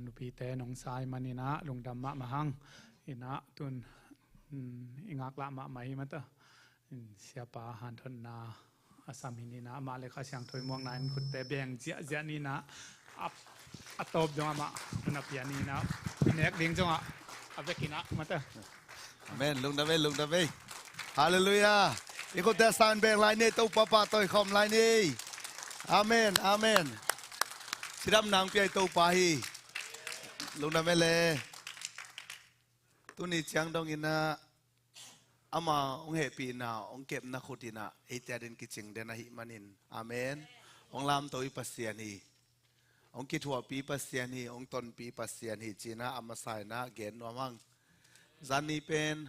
นุปีเตนองสายมันนะลุงดำมะมาหังอินะตุนอิงากละมะไม่มาตะเสียปาหันทนนาอาสามินีนะมาเลยข้าเสียงถอยมองนั้นขุดแต่แบงเจียนี่นะอัตบจังอ่ะมาคุณอภิญานีนะเน็กดิ้งจังอ่ะอับจะกินอ่ะมาตะ Amen. Lung da ve. Hallelujah. Iko ta san beng lai ni to papa toi khom lai ni. Amen. Amen. Sidam nang pi to pa hi. Lung da ve le. Tu ni chang dong ina ama ong he pi na ong kep na khutina e ta den ki ching den hi manin. Amen. Ong lam toi pasian hi. Ong ki thua pi pasian hi ong ton pi pasian hi china ama sai na gen no mang. Zani pen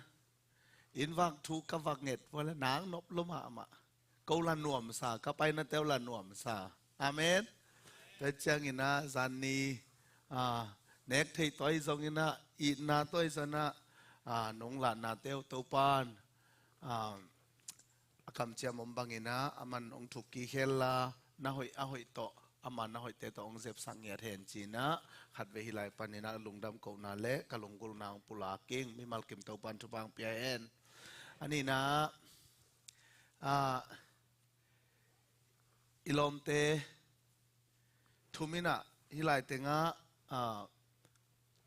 in vak thu ka vak nget wala nang nop loma ama câu lan nuam sa ka pai na tel lan nuam sa amen te chang ina zani nek thei toi zong ina I na toi sana nong la na tel to pan akam chia mom bang ina aman ong thuk ki khela na hoi a hoi to aman na hoi te to ong zep sang ya then china khat ve hilai panina lungdam ko na le kalungul nang pula king mi mal kim to pan thu bang pn ani na ilom te thumina hilai tenga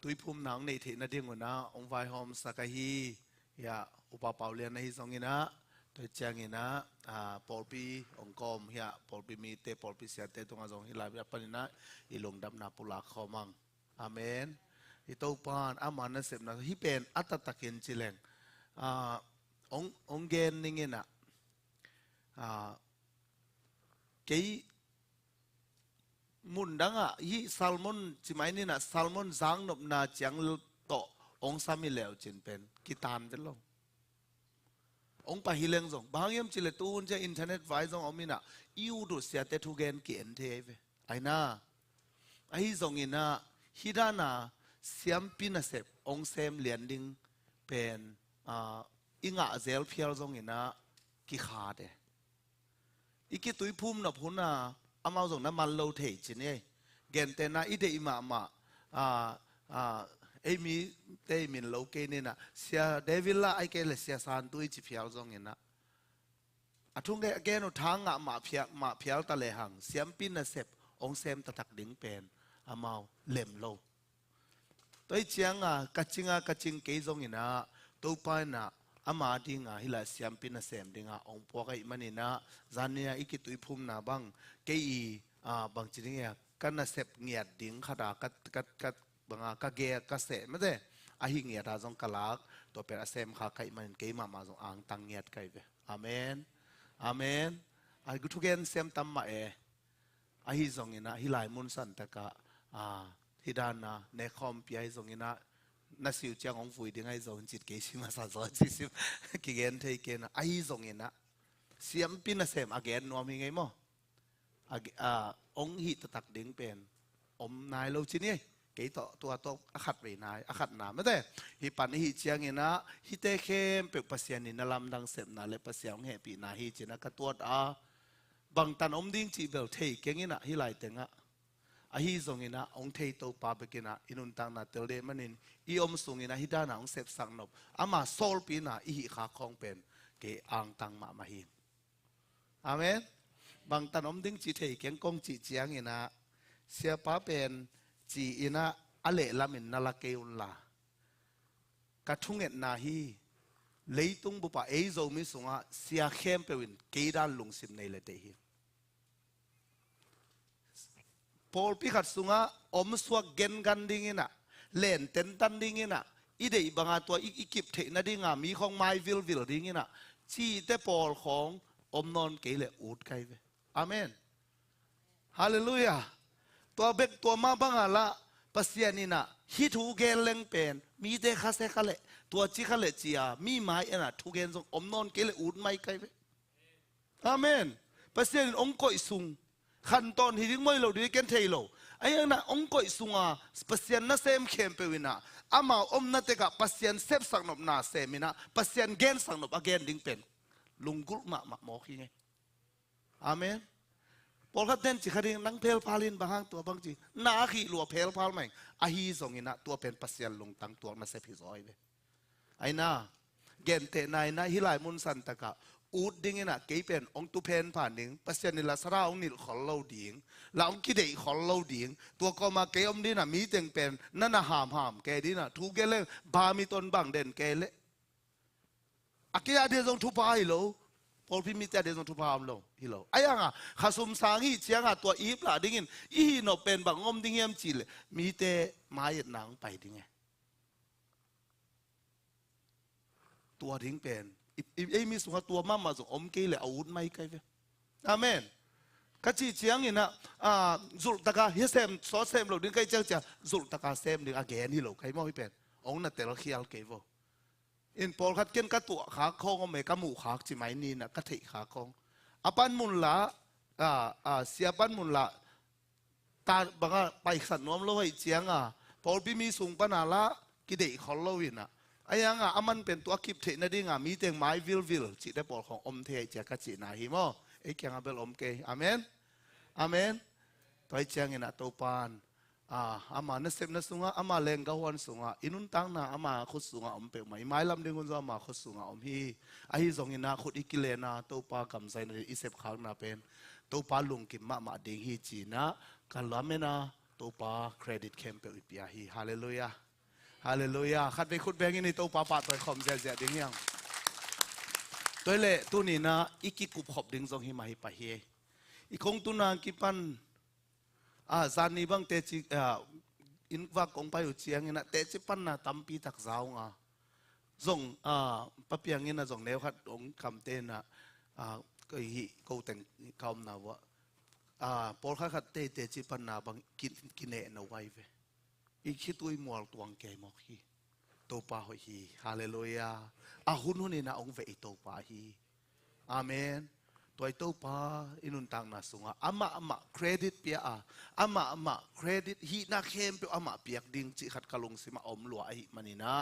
tui phum nang nei the na ding na ong vai hom sakahi ya upa paulian na hi songina to changina polpi ongkom ya polpi mi te polpi sia te tunga jong hilai ya panina ilong dam na pula khomang amen ito pan amana sep na hi pen atatakin chileng ong gen ningena kei mun danga hi salmon chimai ni na salmon zang nop na chang to ong sami leo chin pen kitan de lo ong pa hileng zong bangyam chile tun je internet vai zong omina iu du sia te thu gen ki en the ve aina ai zong ina hidana siam pina sep ong sem lian ding pen inga zel phial zong ina ki kha de iki tui phum na phuna amao zong na man lo thei chine gen te na ide ima ma emi te min lo ke ne na sia devil la ai ke le sia san tui chi phial zong ina athung de again thanga ma phial ta le hang siam pin na sep ong sem ta tak ding pen amao lem lo toi chianga kaching ke zong ina to pa na ama dinga hila siam pin na sem dinga ong po kai manina zania ikitui phum na bang ke bang chiringa kan na sep ngiat ding khada kat banga ka ge ka se made a hi ngiat a jong kalak to per asem kha kai man ke ma jong ang tang ngiat kai ve amen amen ai gu thugen sem tam ma e a hi jong ina hilai mun san ta ka hidana ne khom pi ai jong ina na siu chiang ong vui ding ai zong chit ke si ma sa zo chi sim ki gen thei ke na ai zong ina siam pin na sem again no mi ngai mo ong hi ta tak ding pen om nai lo chi ni ke to tua to akhat ve nai akhat na ma de hi pan hi chiang ina hi te khem pe pasian ni na lam dang sem na le pasiang he pi na hi china ka tuat bang tan om ding chi bel thei ke ngina hi lai tenga ahi zongina ong thei to pa bekina inun tang na telde manin I om sungina hidana ong sep sang nop ama sol pi na I hi kha khong pen ke ang tang ma ma hin amen bang tan om ding chi thei keng kong chi chiang ina sia pa pen chi ina ale lamin na la keun la ka thunget na hi leitung bu pa ei zo mi sunga sia khem pewin ke dan lung sim nei le te hi Paul pikat sunga om swak gen gan dingina len ten tan dingina ide banga to ikip the na dinga mi khong mai vil dingina chi te Paul khong om non ke le ut kai ve amen hallelujah to bek to ma banga la pasianina hi thu gen leng pen mi te kha se khale to chi khale chia mi mai ena thu gen jong om non ke le ut mai kai ve amen pasian ong koi sungขั้นตอนที่ดิ้งไม่เราดีกันเทโลไอ้ยังน่ะองค์ก่อยสุงาปัสยานน่ะเซมเข้มไปวินะอามาอมน่ะเตกะปัสยานเซฟสังนบน่ะเซมินะปัสยานเกนสังนบอเกนดิ้งเป็นลุงกุลมาหมอขี้ไงอาเมน พอขัดเต้นจิคดีนังเพลพาลินบางตัวบางจีนาขีลัวเพลพาลไหมอาฮีส่งอินะตัวเป็นปัสยานลงตั้งตัวมาเสพหิซอยเวไอ้น่าเกณฑ์เตนายนะฮิลายมุนสันตะกะอูดดิ้งนะเกี่ยเป็นองตุเพนผ่านดิ้งปัสยานิลาสระองนิลขอลเล่าดิ้งแล้วองคิดเดขอลเล่าดิ้งตัวก็มาเกี่ยมดิ้งนะมีเต็งเป็นนั่นน่ะหามแกดิ้งนะทุกเกลเลยบามีต้นบางเด่นแกเลยอากิยาเดซงทุพาฮิโลพอพิมิตาเดซงทุพามโลฮิโลไอ้ยังอ่ะข้าสมสางฮีเชียงอ่ะตัวอีปลาดิ้งอีโนเป็นบางอมดิ้งยมจิเลมีแต่ไม้หนังไปดิ้งตัวดิ้งเป็นไอ้มีสุขตัวมั่มาส่งอมกี้เลยอาวุธไม่ใกล้เว้ยอาเมนก็จีเชียงนี่นะจุลตะกาเฮเซมซอเซมเราดิ้งใกล้เจ้าจะจุลตะกาเซมดิ้งอาเกนนี่เราใครมองไม่เป็นองนั่นแต่เราเขียนเก็บว่าอินพอลขัดเกินกัตัวขาคงก็ไม่กัมูขาจีไม่นี่นะกัดเทขาคงอปันมุนละเสียปันมุนละตาบางไปสันน้อมโลให้เชียงพอพี่มีสูงปัญหาละกิเดขอโลวินะไอ้ยังมันเป็นตัวคลิปเทนดิ้งมีแต่ไม้วิลจิตได้บอกของอมเทเจกัจินาฮิโมไอ้แกงเบลอมเกย์อาเมนอาเมนตัวไอ้เชียงนะตัวปานมาเนสเซมเนสุงมาเลงกวนสุงอินุนตังนะมาขุดสุงอมเปไม่ไม้ลำดึงกุนจะมาขุดสุงอมฮีไอ้ซงอินะขุดอิกิเลนะตัวปากำไซนอิเซบขางนะเป็นตัวปาลุงกิมมาดิ่งฮีจีนะกันล้อมนะตัวปาเครดิตเคมเปอิปิอาฮีฮาเลลูยาฮาเลลูยาขัดไปขุดแบงอินี่ตัวปาปาตัวคอมเจดิ่งยังตัวเล่ตัวนี้นะอีกิกุบขบดิ่งซงฮิมาฮิปะฮีอีคงตัวนั้นกิปันซานีบังเตจิอินวักองไปอุเชียงนะเตจิปันนะตัมปีตักสาวซงปะเปียงนะซงเนวขัดองคำเตนะก็ฮิกูแต่งคำนะว่าพอขัดเตจิปันนะบังกินเนนะไว้เวอีคิดตัวมัวตัวงแกมอกฮีตัวปาหฮีฮาเลลูยาหุ่นหุ่นนี่นะองเวอีตัวปาฮีอาเมนตัวไอ้ตัวปาอินุนตังนาสุงอามาเครดิตเปียอามาเครดิตฮีนักเข้มเปียมาเปียกดิ่งจิขัดกะลงสิมาอมลัวไอ้มันนี่นะ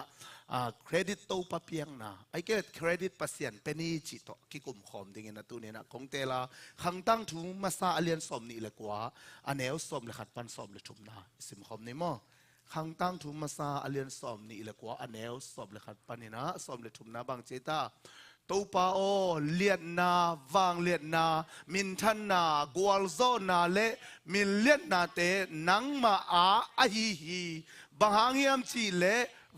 เครดิตตัวปาเปียงนะไอ้เกิดเครดิตปัสยันเป็นนี่จิตกิกุมขอมดิ่งนะตัวนี้นะของเตล่าขังตั้งถุงมาซาเลียนสมนี่เลยกว่าอันเนวสมเลยขัดปันสมเลยชุมนะสิมขอมนี่มั้งขังตั้งถุงมาซาเลียนสมนี่เลยกว่าอันเนวสมเลยขัดปันนี่นะสมเลยชุมนะบางเจตาตัวปาโอเลียนนาวางเลียนนามินทันนากวลโซนาเลมินเลียนนาเตนังมาอาฮีบางหางยามจีเล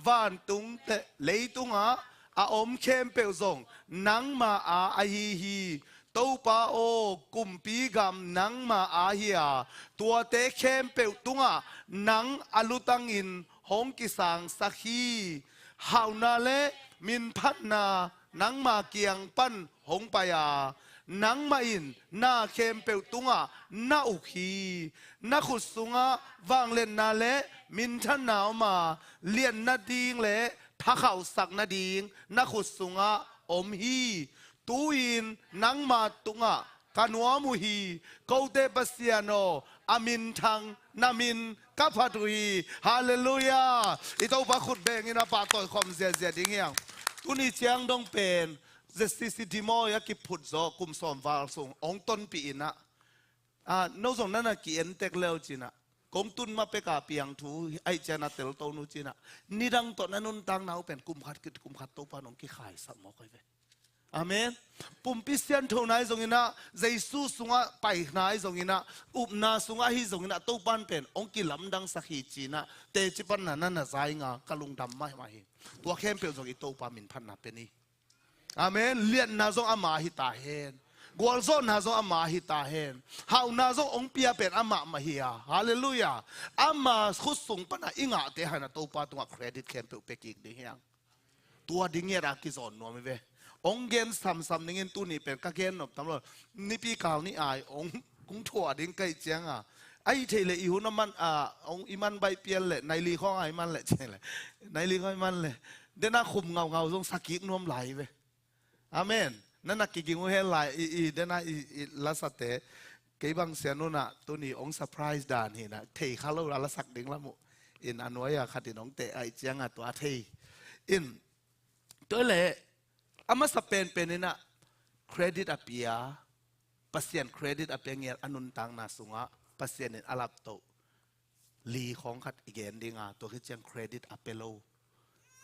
วันตุงเตเลยตุงอาอมเข้มเปียวซงนังมาอาฮีตัวปาโอกุมปีกำนังมาอาฮีตัวเตเข้มเปียวตุงนังอลุตังอินหงกิสังสักฮีฮาวนาเลมินพันนานังมาเกียงปั้นหงปายานังมาอินหน้าเข้มเปียวตุงหน้าอุคีนักขุดสุงวางเล่นนาเลมินทันนาวมาเลียนนาดิงเลถ้าเขาสักนาดิงนักขุดสุงอมฮีตูอินนังมาตุงกันวามุฮีกูเตปัสยาโนอามินทังนามินกัพตุฮีฮาเลลูยาอิตาปะขุดเบงอินาปะต่อยคอมเสียดิ่งยังตุนี่เชียงดงเป็นเจสติสิติโมยากิพุทโซกุมสอมวาลส่งองต้นปีนะโนส่งนั่นน่ะกี่เอ็นเตกเลวจีนะกงตุนมาเปกาเปียงทูไอเจนาเตลโตนูจีนะนี่ดังตอนนั้นนุนตังนาวเป็นกุมขัดกิดกุมขัดโตปานองกิขายสักหมอกไปอาเมนปุ่มพิเศษเท่าไหนส่งอินะเจสุสุงะไปไหนส่งอินะอุบนาสุงะฮิส่งอินะโตปานเป็นองกิลำดังสักฮีจีนะเตจิปันนั่นน่ะใจงากะลุงดำไม่มาเห็นตัวเข้มเปลี่ยนส่งอิโตปามินพันนับเป็นนี่อาเมนเลียนนาส่งอามาฮิตาเฮนกวลโซนาส่งอามาฮิตาเฮนฮาวนาส่งองเปียเป็นอามาเฮียฮาเลลูยาอามาขุดส่งปันอิงะเตหันโตปาตัวเครดิตเข้มเปลี่ยนเปกิกดิ่งยังตัวดิ่งเงรักกิจอนนัวไม่เว้องเกนซ้ำๆนี่ตัวนี้เป็นกะเกนนบตำรวจนี่ปีข่าวนี่อายองกุ้งถั่วดิ้งไก่เจียงไอ้เทเลอีหุ่นมันองอิมันใบเปียนเลยในลีข้องไอ้มันเลยเช่นเลยในลีข้องไอ้มันเลยเดี๋ยวน่าคุมเงาตรงสักกิกนวมไหลไปอาเมนนั่นนักกิกงูเฮลไหลเดี๋ยวน่าลาสเตะเกี่ยบังเสียนุน่ะตัวนี้องเซอร์ไพรส์ด่านเห็นนะเทข้าวเราละสักดิ้งละมุอินอันไว้ขัดน้องเตะไอ้เจียงตัวเทอินตัวเล่อามาสเปนเป็นนี่นะเครดิตอเปีย ปัสเซียนเครดิตอเปียงเงียอนุนตังนาสุงะปัสเซียนอาลับโตลีของขัดอีเกนดิงาตัวคือเจียงเครดิตอเปโล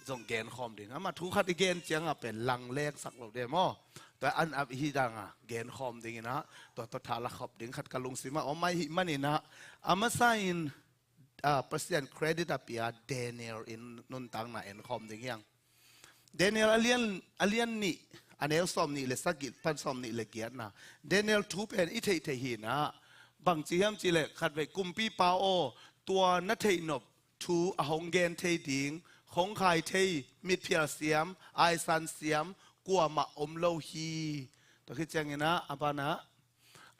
จงเกนคอมดิงามาทุกขัดอีเกนเจียงเป็นลังเลกสักหลบเดมอแต่อันอับฮีดังเกนคอมดิงนะตัวทาละขบดิงขัดกะลุงสิมาอ๋อไม่มันนี่นะอามาไซน์ปัสเซียนเครดิตอเปียเดเนียลอินนุนตังนาเอ็นคอมดิงยังเดเนียลอเลียนนี่อันเอลซอมนี่เลสกิลพันซอมนี่เลเกียร์นะเดเนียลทูเป็นอิเทเทหีนะบางจีฮัมจีเลขัดไปกุมปีปาโอตัวนัทเทนบทูอหงเกนเทดิงของไข่เทมิดเพียเสียมไอซันเสียมกัวมาอมโลฮีตัวคือจังเงนะอาบานะ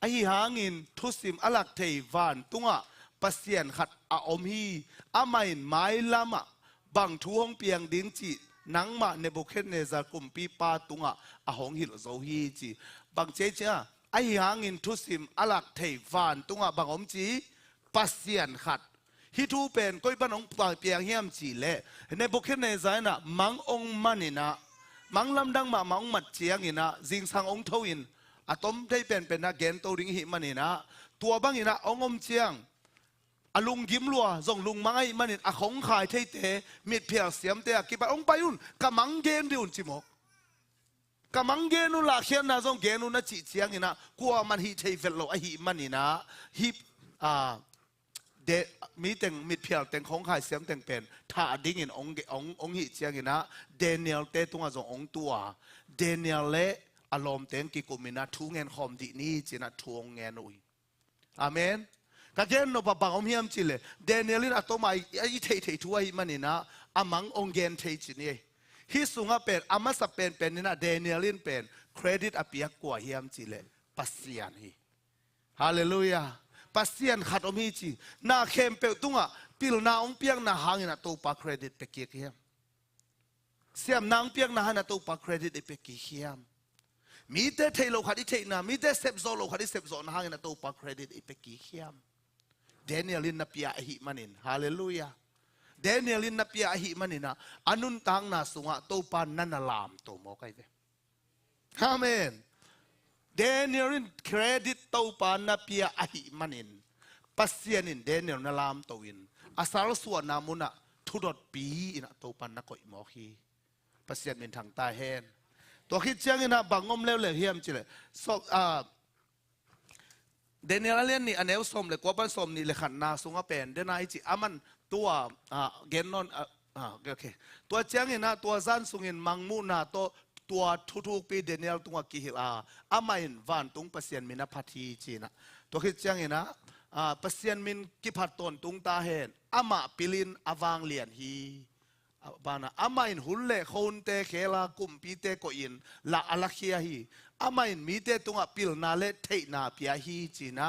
ไอหางินทุสิมอลักเทวานตุงะปัสเซียนขัดอาอมฮีอาไม่ไม้ลามะบางทวงเปียงดิงจีนังมาเนบุเคเนซากุมปีปาตุงะอาหงหิลโซฮีจีบางเจ้าไอหางินทุสิมอลักเทวานตุงะบางอมจีปัสเซียนขัดฮิทูเป็นก้อยบ้านองปางเปียงเฮียมจีเล่ในบุคคลในใจน่ะมังองมันนี่นะมังลำดังมามังมัดเจียงนี่นะจิงสังองทวินอะตอมได้เป็นนักเกณฑ์ตัวริงหิมันนี่นะตัวบางนี่นะองอมเจียงอลุงยิ้มลัวส่งลุงมังไอ้มันนี่อะของขายเทเตมีดเพียเสียมเตะกิบองไปยุ่นกะมังเกณฑ์ดิอุ่นจิโมกะมังเกณฑ์นู่นละเขียนนะส่งเกณฑ์นู่นนะจีเจียงนี่นะกลัวมันฮิเทเฟลโลไอหิมันนี่นะฮิเดมีแต่งมิดเพียวแต่งของขายเสียมแต่งเป็นถ้าดิ้งอินองหิเจียงอินะเดเนียลเตตัวจงองตัวเดเนียลเละอารมณ์แต่งกิกุมินะทุงเงินคอมดีนี่จีนะทวงเงินอุยอาเมนก็เจนโนปะปังอมเฮียมจิเลเดเนียลินอัตมาไอเททัวร์มันนี่นะอามังองเงินเทจินี่ฮิสุงะเป็นอามาสเป็นนี่นะเดเนียลินเป็นเครดิตอเปียกว่าเฮียมจิเลปัสเซียนฮีฮาเลลูยาปัสเซียนขัดอมีจีนาเข้มเปิลตุงะปิลนาองเปียงนาหางนะตัวปาเครดิตเปกี้เฮียมเสียมนางเปียงนาหานะตัวปาเครดิตเปกี้เฮียมมีแต่เทโลขัดที่เทนามีแต่เซฟโซโลขัดที่เซฟโซนาหางนะตัวปาเครดิตเปกี้เฮียมเดเนียลินนับยาอหิมันินฮาเลลูยาเดเนียลินนับยาอหิมันินะอนุนตังนาสุงะตัวปานันนาลามตัวโมกัยเวอาเมนเดเนียลินเครดิตตัวปานับยาอหิมันินปัสเซียนินเดเนียลนาลามตัวอินอาสาลส่วนนามุนะทุดดปีอินะตัวปันนักกอยมอฮีปัสเซียนเป็นทางใต้แฮนตัวคิดเชียงอินะบางงมเล้วเลยเฮียมจิเลยเดเนียลเลียนนี่อันเอลสมเลยกว่าบ้านสมนี่เลยขันนาสุงะเป็นเดนายจิอามันตัวเกนนอนโอเคตัวเชียงอินะตัวซันสุงินมังมูนาตัวทุกปีเดเนียลตัวกิฮิลอามาอินวันตุงปัสเซียนมินาพัทีจีนะตัวคิดเชียงอินะปัสเซียนมินกิพัดตนตุงตาเห็นอามาปิลินอวางเลียนฮีบานะอามาอินหุนเล่คนเตเคลากุมปีเตโกอินละอลักเฮียฮีอามาอินมีเตตุงะปิลนาเลเทนาเปียฮีจีนะ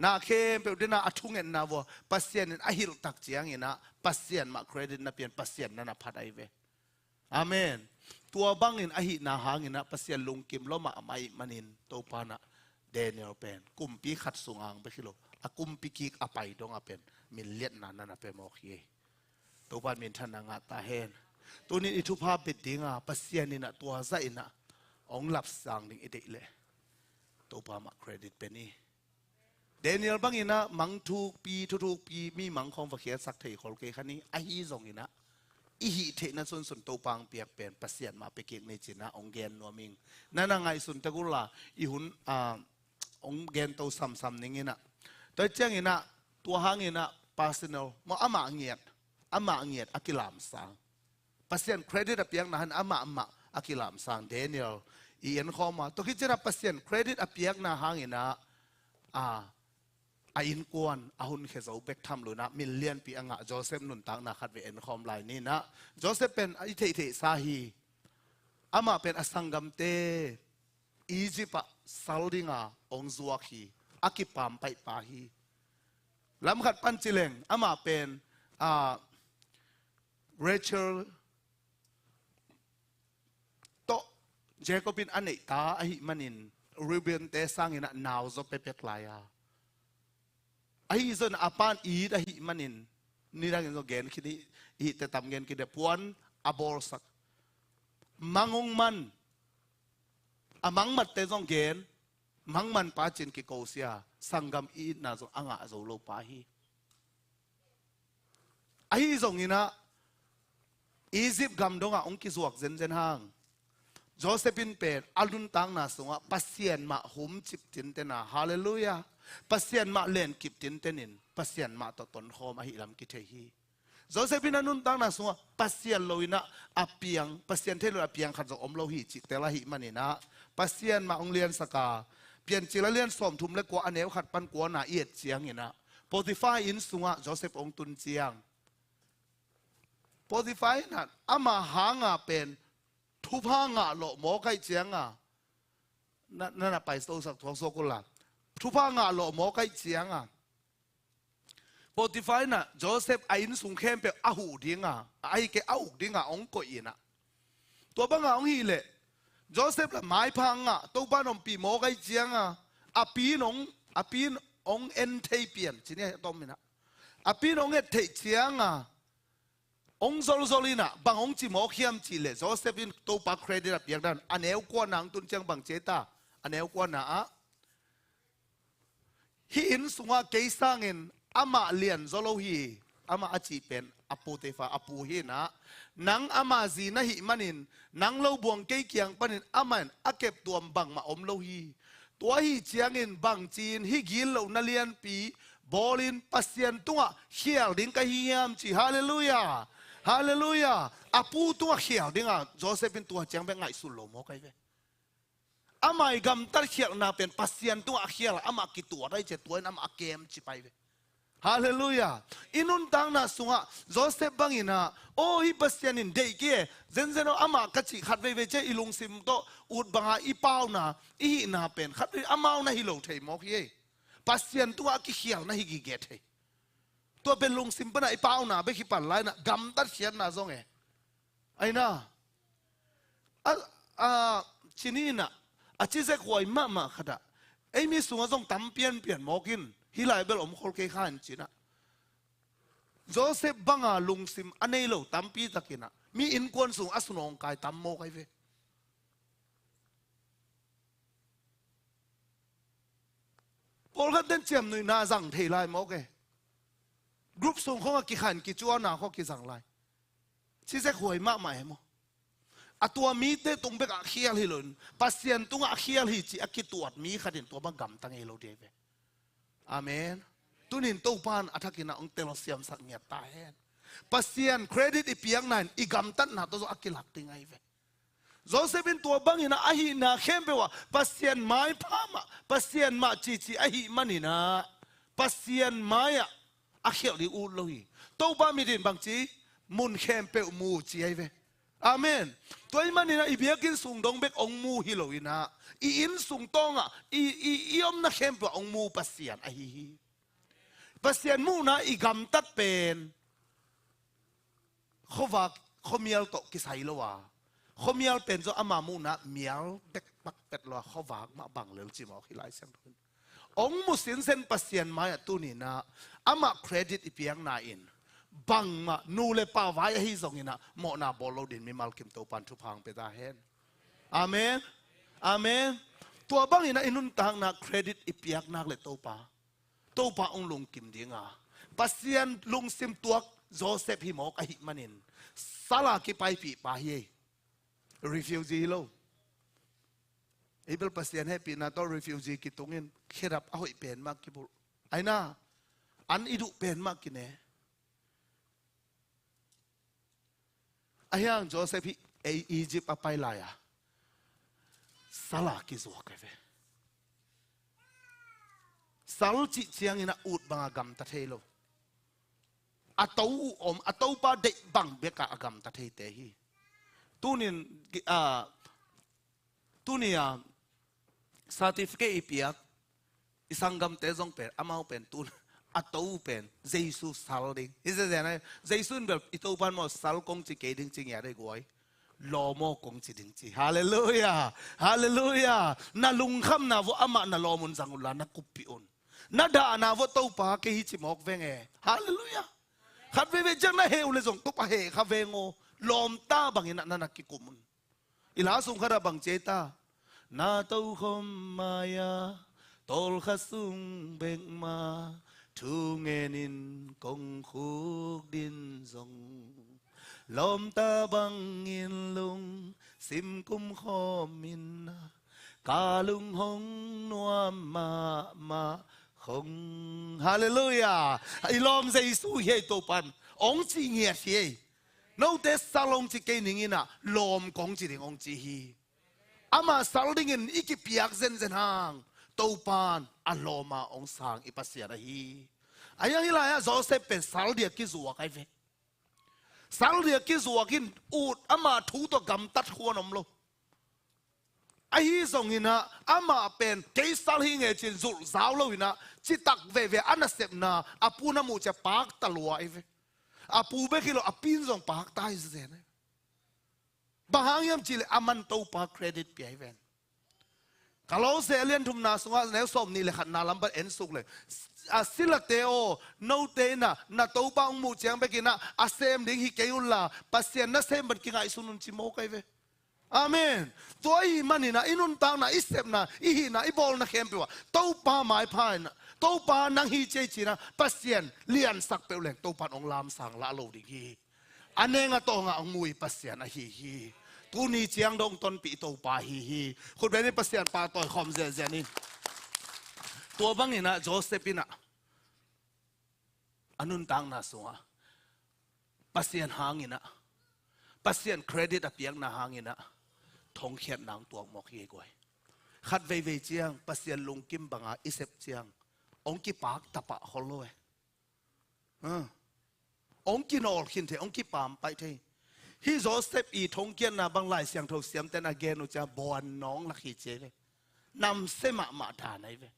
นาเคมเปดินาอทุงเงินนาวปัสเซียนอหิลตักเจียงอินะปัสเซียนมาเครดิตนาเปียนปัสเซียนนันพัดไอเวอาเมนตัวบังอินอหินาหางอินะปัสเซียนลุงกิมล้มมาไม่มันินโตปานะเดเนียลเป็นกุมปีขัดสุงอังไปคิโลอากุมปิกิกอภัยดงอาเป็นมิลเลียนนันเป็นโมขีตัวบ้านมินทันนางาตาเฮนตัวนี้อิทุภาพเป็นดิงาปัสเซียนินะตัวใจนะองหลับสังดิงอิเดเลตัวบ้านมาเครดิตเป็นนี่เดนิเอลบางอินะมังทุกปีมีมังคงฝักเขียสักเทคอลเกคันนี้ไอฮีซงอินะอีหิเทนันส่วนตัวปังเปียกเป็นปัสเซียนมาไปเก่งในจีนะองเกนนัวมิงนั่นไงส่วนตะกุลาอีหุนองเกนตัวซ้ำๆนิ่งนะตัวเจ้าอินะตัวหางอินะ personal มาอามาเงียดอากิลามสังปัสเซียนเครดิตอเปียงนะฮันอามาอากิลามสังเดเนียลอีเอ็นข้อมาตัวคิดจะปัสเซียนเครดิตอเปียงนะหางอินะอินกวนอาหุนเคจะอุเบกทำเลยนะมิลเลียนปีอ่างโจเซฟนุนตังนะขัดเวเอ็นคอมไลน์นี่นะโจเซฟเป็นอิเทสาฮีอามาเป็นอสังกัมเตอียิปต์ซัลดิงาองซัวคีอากิปามไปปาฮีลำขัดปันจิเลงอามาเป็นเรเชลโตเจคอบินอันเนตาอหิมันินรูเบนเตสังอินะนาวโซเปเปกลายาไอ้ส่วนอาปานอีดไอ้มันินนี่ได้เงินก็เกณฑ์คิดนี่อีแต่ทำเงินคิดเดปวนอาบอลสักมังงมันอามังมัดเตจงเกณฑ์ มังมันป้าจินกิโกเสียสังกมอีน่าจะอ่างอาโจโลป้าฮีไอ้ส่งนี่นะอียิปต์กำดงอ่ะองค์กิจวกเซนห่างโจเซฟินเป็นอัลุนตังน่ะส่งอ่ะปัสเซียนมาหุมจิบตินเตน่ะฮาเลลูยาปัสเซียนมาเล่นกิบตินเตนินปัสเซียนมาตตนโฮมาฮิลำกิเทฮีโจเซฟินอันุนตังน่ะส่งอ่ะปัสเซียนโลวินะอาเปียงปัสเซียนเทโลอาเปียงขัดจอมโลหิจิเตละหิมันนี่นะปัสเซียนมาองเลียนสกาเปลี่ยนจิละเลียนสมทุมและกัวอันเนวขัดปันกัวนาเอียดเจียงนี่นะโปรติฟายอินส่งอ่ะโจเซฟองตุนเจียงโปรติฟายนั่นอามาหางาเป็นทุพางาโลหมอไก่เจียงอ่ะนั่นไปโซสักทองโซกุลาทุพางาโลหมอไก่เจียงอ่ะโปรติฟายน่ะโจเซฟไอ้นสุงเข้มเป็นอาหูดิ้งอ่ะไอ้แกอาหูดิ้งอ่ะองก็อินะตัวบังอ่ะองฮีเล่โจเซฟละไม้พังอ่ะตัวบ้านองปีหมอไก่เจียงอ่ะอาปีนองเอ็นเทเปียนทีนี้ต้มนี่นะอาปีนองเอ็นเทเจียงอ่ะองโซลินะบางองจีหมอเขียมจีเล่โจเซฟินตัวปากเครดิตอย่างนั้นอันเอวกว่านังตุนเจียงบางเจตาอันเอวกว่านะฮิอินสุงาเกสังเงินอามาเลียนโซโลฮีอามาอจีเป็นอปูเตฟาอปูฮีนะนังอามาจีนะฮิมันินนังเล่าบวงเกยเกียงปนินอามันอาเก็บตัวบังมาอมโลฮีตัวฮีเจียงเงินบางจีนฮิกินเหล่านาเลียนปีบอลินปัสเซียนตัวเขียวดิ้งกะฮิยามจีฮาเลลูยาฮาเลลูยาอาปูตัวเขียวดิ้งอ่ะโจเซฟเป็นตัวเจียงเป็นไงสุดโลโมกันเว้อามาอีกำตัดเขียวนาเป็นปัสเซียนตัวเขียวอามากี่ตัวได้เจ็ดตัวน้ำอาเกมจีไปเว้ฮาเลลูยาอินุนตังน่ะสุงะโจเซฟบังอินะโอ้ฮิปัสเซียนินเด็กเก๋เซนเซนอามากัจจิขัดเวเจอิลุงซิมโตอุดบังอีเป้านะอีน่าเป็นขัดอามานะฮิโลเทมอกเย่ปัสเซียนตัวกี่เขียวนะฮิกิเกตเฮตัวเป็นลุงซิมปนะอีเป้านะไปขี้ปั่นไรนะกำตัดเขียนนะซงไอ้นะชินี่นะอาจิเซควยมาขดะไอ้มีสุงะซงตั้มเปลี่ยนมอกินฮิไลเบลอมโคลเกข้านจีนะโจเซฟบังอาลุงซิมอันนี้เราตั้มปีตะกินะมีอินควนสูงอสุนองกายตั้มโมกไอเวพอกันเดินเจียมหนุ่ยนาจังเทไลโมกเอกรุ๊ปส่งเขากี่ขันกี่จวนนาเขากี่จังไลที่จะหวยมากมายมั้งอะตัวมีเตตรงเบกอาเคียลฮิลุนปัสเซียนตรงอาเคียลฮิจิอากิตวดมีขัดินตัวบังกำตั้งเอโลเดเวอาเมนตุนินตู้ปานอัฐกินะองเตลเซียมสักเงียตาเฮนปัสเซียนเครดิตอีเปียงนั่นอีกำตันนะตัวอากิลักติงไงเวโจเซฟินตัวบังอินะอาหินะเข้มเปว่าปัสเซียนไม้พามาปัสเซียนมาจีอาหิมันนี่นะปัสเซียนไม้อะอาเขียวดิอูโลฮีตู้ปานมีดินบางจีมุนเข้มเปมูจีไอเวอาเมนตัวมันนี่นะอีเบียกินสุงดงเบกองมูฮิโลอินะอีอินสุงตองอ่ะอีอมนะเข้มเปองมูปัสเซียนไอฮีปัสเซียนมูนะอีกำตัดเป็นเขาว่าเขาเมียลโตกิไซโลวะเขาเมียลเป็นจออามามูนะเมียลเบกปักเป็ดลวเขาว่ามาบังเลวจิมอคิไลเซนทุนองมุสินเซนปัสเซียนมาตัวนี้นะอามาเครดิตอีเปียงนาอินบังมานูเลป้าไว้ให้ส่งอินะโมนาบอลโลดินมีมัลกิมโตปันทุพังเปตาเฮนอาเมนอาเมนตัวบังอินะอินุนตังนะเครดิตอีเปียกนักเลโตป้าองลุงกิมดิงาปัสเซียนลุงซิมตัวโจเซฟฮิโมกอหิมันินซาลากิไปปีปาเย่รีฟิวจีโลอีเบลปัสเซียนให้ปีนาโตรีฟิวจีกิตงเงินเครับเอาอีเป็นมากกิบุไอ้น่าอันอิดุเป็นมากกินเน่ไอ้ยังโจเซฟอียิปต์ไปลายซาลากิจวกเวสัลจิเชียงอินะอุดบังกำตะเทโลอัตโอมอัตโอปาเดบังเบกะกำตะเทเตฮีตุนินcertificate อีเปียกอิสังกำเตจงเป็นอามาเป็นตุนอัตโอเป็นเจสุสัลดิงอิเซเซนะเจสุนแบบอิโตปันมอสัลกงจิเกดิงจิงยาได้กวยลอโมกงจิดิงจิฮาเลลูยาฮาเลลูยานาลุงคำนาวอามานาลอมุนสังอุลานักกุปิอุนนาดานาวโตปาเกฮิจิมอกเวงฮาเลลูยาขัดเวจังนะเฮอุเลจงตุปะเฮคาเวงโอลอมตาบังอินะนักกิกุมุนอิลาสุงขราบังเจตา นาเต้าคมมายาตอลขัสุงเบงมาทูเงนินกงคูดินซงลมตาบังอินลุงสิมกุมขอมินกาลุงหงนัวมาคงฮาเลลูยาไอ้ลมใจสู้เฮตัวปันองจีเงียเฮno te salong chi ke ningina lom kong chi ding ong chi hi ama salding in iki piak zen zen hang to pan aloma ong sang ipasia da hi ayang hilaya Joseph pen saldia ki zuwa kai ve saldia ki zuwa kin ut ama thu to gam tat huanom lo ai song ina ama pen ke sal hi nge chin zul zaw lo ina chi tak ve anasep na apuna mu cha pak talwa ai ve apu be kilo apin zong pak tai zen bahang yam chile aman to pa credit pi ai ven kalau se alien thum na sunga ne som ni le khat na lam ba en suk le asila teo no te na to pa ong mu chang be kina asem ding hi keula pasien na sem ban ki ngai sunun chi mo kai ve amen toi manina inun tang na isep na ihi na ibol na khem piwa to pa mai phai na to pa nang hi che chi na pasien lian sak pe leng to pan ong lam sang la lo ding hi anenga to nga ong mui pasien a hi tu ni chiang dong ton pi to pa hi khut be ni pasien pa toy khom ze ni tua bang ina Josephina anun tang na sunga pasien hangina pasien credit apiang na hangina thong khiat nang tuang mok hi goi khat ve chiang pasien lung kim banga isep chiang ong ki pak tapa holoi ong ki nol khin the ong ki pam pai the hi Joseph i thong kian na bang lai siang tho siam ten again u cha bon nong la khi che ve nam sema ma tha nai ve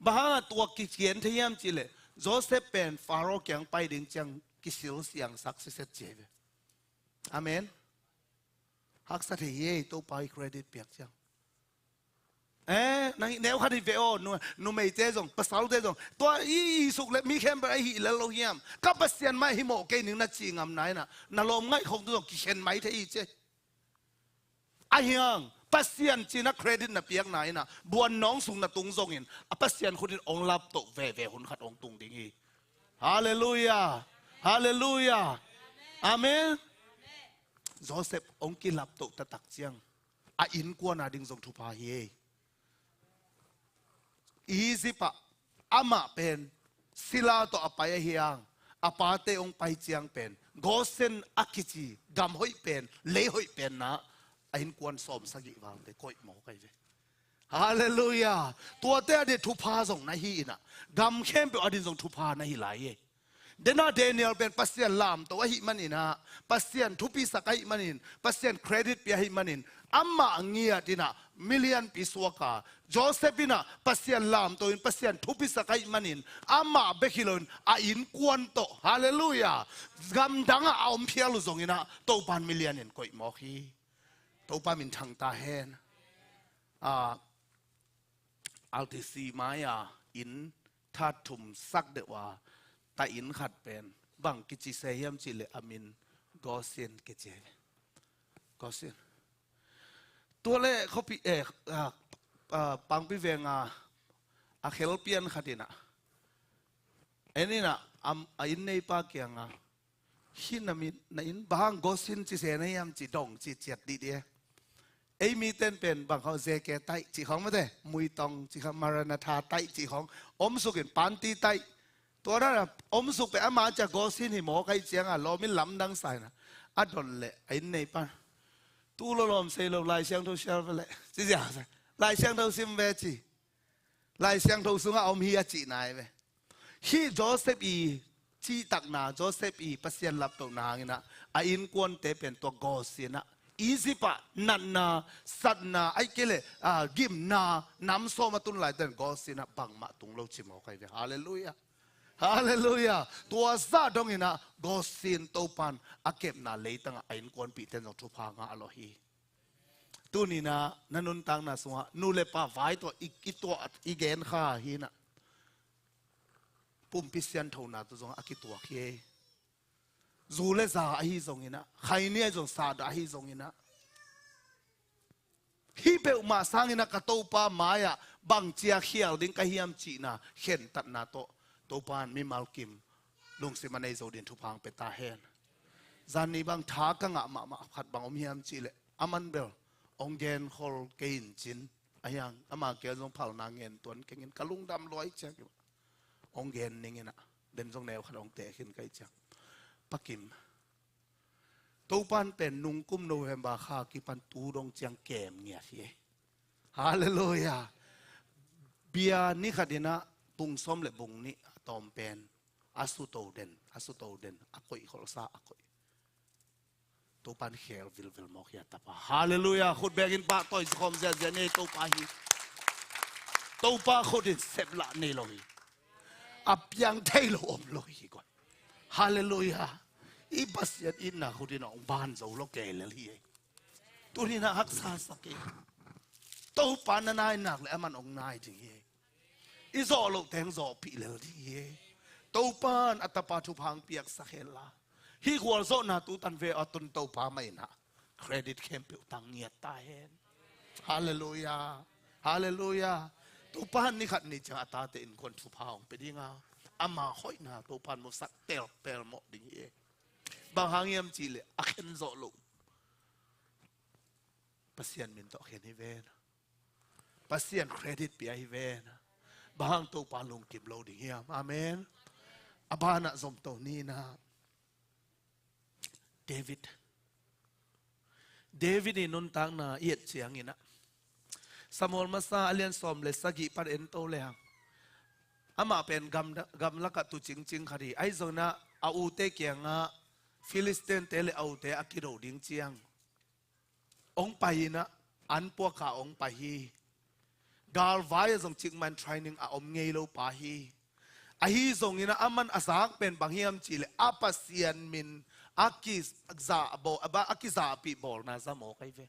ba tua ki kien the yam chi le Joseph pen Pharaoh kyang pai ding chang ki sil siang sak se set che ve amen hak sa the ye to pai credit piak chang nang nếu khát đi về ô nu mày thế rồi bắt sáu thế rồi tôi ý sụt lại mi khem bei hi là lâu hiểm các bác sĩ mai hi mộ cái những nó chỉ ngầm này na lom ngay không được khen mấy thế chứ ai hiang bác sĩ chỉ na credit na piak này buồn nong sung na tung zong in bác sĩ khôn đi ông lap tổ về hôn khát ông tung đinh hi hallelujah hallelujah amen Joseph ông kia lap tổ ta tak chiang in quan na ding zong thu pa hi easy pa ama pen sila to apaya hiang apate ong pai chiang pen gosen akichi gam hoi pen le hoi pen na ain kwan som sagi wang te koi mo kai ve hallelujah tua te de thu pha zong na hi na gam khem pe adin zong thu pha na hi lai ye dena Daniel pen pasien lam to hi manina pasien thupi sakai manin pasien credit pi hi manin amma angia dina million piswaka Josephina pasien lam to in pasien thupi sakai manin amma bekilon a in kwan to hallelujah gam danga aom phialu zongina to pan million in koi mo hi to pa min thang ta hen LTC maya in thatum sak de wa ta in khat pen bang kichi se yam chi le amin gosen ke che gosenตัวเล่เขาปีปังปีเวงอาเคลเปียนขัดินะเอ็นี่นะอินในปากยังหินมีในอินบางกสินจีเสนยามจีดงจีเจ็ดดีเดียไอมีเต้นเป็นบางเขาเจแกไตจีของไม่ได้มุยตองจีของมารานาธาไตจีของอมสุกินปันตีไตตัวนั้นอมสุกไปอามาจากกสินหิมอไกเจียงล้อมิลำดังใส่นะอัดดนเละอินในปาตู้ลมเซลลายเสียงทูเชลไปเลยจีจ๋าใช่ลายเสียงทูซิมเวจีลายเสียงทูสุงเอามีอาจีนายไปฮีโจเซฟอีจีตักนาโจเซฟอีปัสยันลับตัวนางนะอินกวนเตเป็นตัวกอสินะอีซิปะนันนาสัตนาไอเกเลกิมนาน้ำโซมาตุนลายเดินกอสินะบังมาตุงโลชิมเอาใครไปฮาเลลูยาฮาเลลูยาตัวซาดงอินะกอสินโตปันอาเก็บนาเลยตั้งอินกวนปีเต็นจงทุพางาอโลฮีตัวนี้นะนันนุนตังนะสวะนูเลป้าไว้ตัวอีตัวอีเกนข้าฮีนะปุ่มพิเศษเท่านั้นตัวจงอากิตัวเฮีจูเลซาอหิจงอินะใครเนี่ยจงซาดอหิจงอินะ hi pe ma sangina ka to pa maya bang chia khial ding ka hiam chi na khen tat na to pan mi malkim lung si manai zo din thu phang pe ta hen zan ni bang tha ka nga ma khat bang om hiam chi le aman bel ong gen khol kein chin ayang ama ke zong phal na ngen tuan ke ngin kalung dam loi cha ong gen ningena den zong neo khat ong te khin kai cha pakim to pan pen nung kum November kha ki pan tu dong chiang kem ngia hi hallelujah bia ni khadina pung som le bung ni tom pen asu to den akoi khol sa akoi to pan khel vil mo khia ta pa hallelujah khut begin pa toy khom ja ne to pa hi to pa khotin sep la ne lo hi apyang thai lo om lo hi ko hallelujah i basiat inna khutin ong ban zo lo ke le hi turina hak sa sake to pan na nai nak le aman ong nai ti hi i zo lo teng zo pi le hi to pan atapa thu phang piak sa khela hi khwal zo na tu tan ve atun to pa mai na credit kem pe tang nia ta hen hallelujah hallelujah to pan ni khat ni cha ta te in kon thu phang pe dinga ama hoi na to pan mo sak tel pel mo ding hi bang hangiam chi le akhen zo lo pasien min to khen hi ven pasien credit pi hi ven bang to pa lung kim lo ding hiam amen abana zom to ni na David ni nun tang na iet chiang ina Samuel masa alian som le sagi par en to le hang ama pen gam laka tu ching khari ai zona a u te kyanga Philistine tele au te akiro ding chiang ong pai na an po kha ong pai hi gal vai zong chingman training a om ngei lo pa hi a hi zong ina aman asak pen banghiam chile apasian min akis za bo aba akiza pi bol na za mo kai ve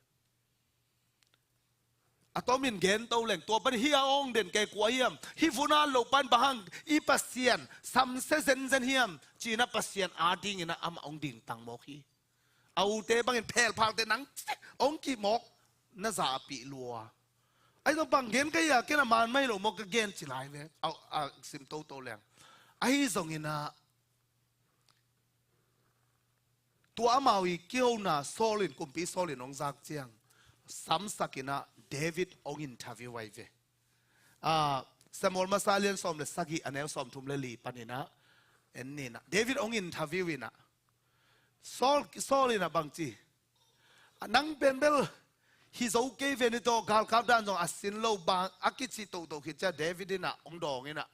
atomin gen to leng to pan hi ong den ke kwa hiam hi funa lo pan bahang i pasian sam se zen hiam china pasian a ding ina am ong ding tang mo hi au te bangin phel phang te nang ong ki mok na za pi lua ai to bang gen ke ya ke na man mai lo mo ka gen chi lai ve au sim to leng ai zong ina tua mawi kêu na solin kumpi solin ong zak chiang sam sakina David ong interview wai ve Samuel masalian som le sagi anel som thum le li panina en ni na David ong interview ina solina bangchi nang benbel he's okay ve ni to gal kap dan jong asin lo bang akichi to khicha David ina ong dong ina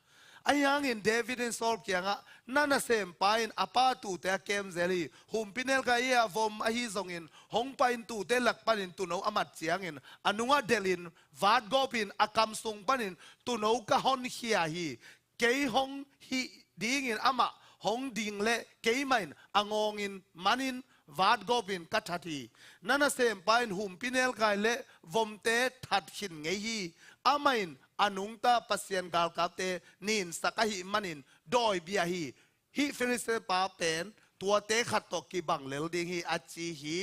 ayang in David in Saul kianga nana sem pain apa tu te kem zeli hum pinel ka ia vom ahi zongin hong pain tu te lak panin tu no amat chiangin anunga delin vad gopin akam sung panin tu no ka hon hia hi kei hong hi ding in ama hong ding le kei main angongin manin vad gopin kathati nana sem pain hum pinel ka le vom te that khin ngei hi amain anung ta pasien gal kapte nin sakahi manin doi biahi hi Philistine pa pen tua te khat to ki bang lel ding hi achi hi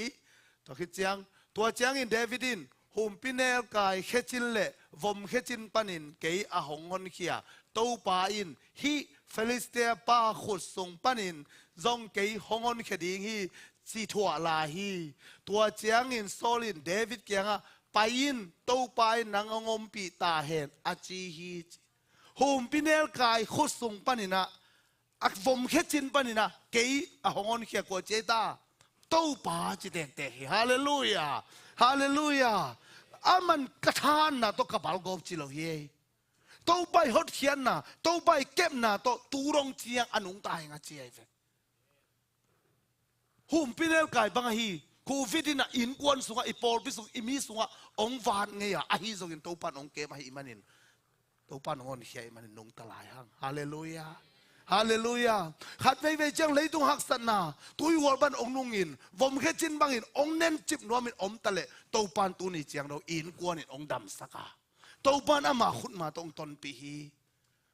to khi chiang tua chiang in Davidin hum pinel kai khechin le vom khechin panin kei a hongon khia to pa in hi Philistine pa khut sung panin zong kei hongon kheding hi chi thua la hi tua chiang in solin David kianga pain to pai nang ngom pi ta hen achi hi hum pinel kai khusung panina ak vom khechin panina kei a hongon khia ko cheta to pa chi den te hallelujah hallelujah aman kathan na to kabal gop chi lo ye to pai hot khian na to pai kep na to turong chiang anung ta nga chi ai ve hum pinel kai bang hi COVID na in kwan sunga ipol pisung imi sunga ong van ngeya ahi zongin topan ong ke mahi manin topan ngon hiai manin nong talai hang hallelujah hallelujah khat vei vei chang leitung hak san na tui wol ban ong nungin vom khe chin bangin ong nen chip nomin om tale topan tu ni chiang do in kwan in ong dam saka topan ama khut ma tong ton pi hi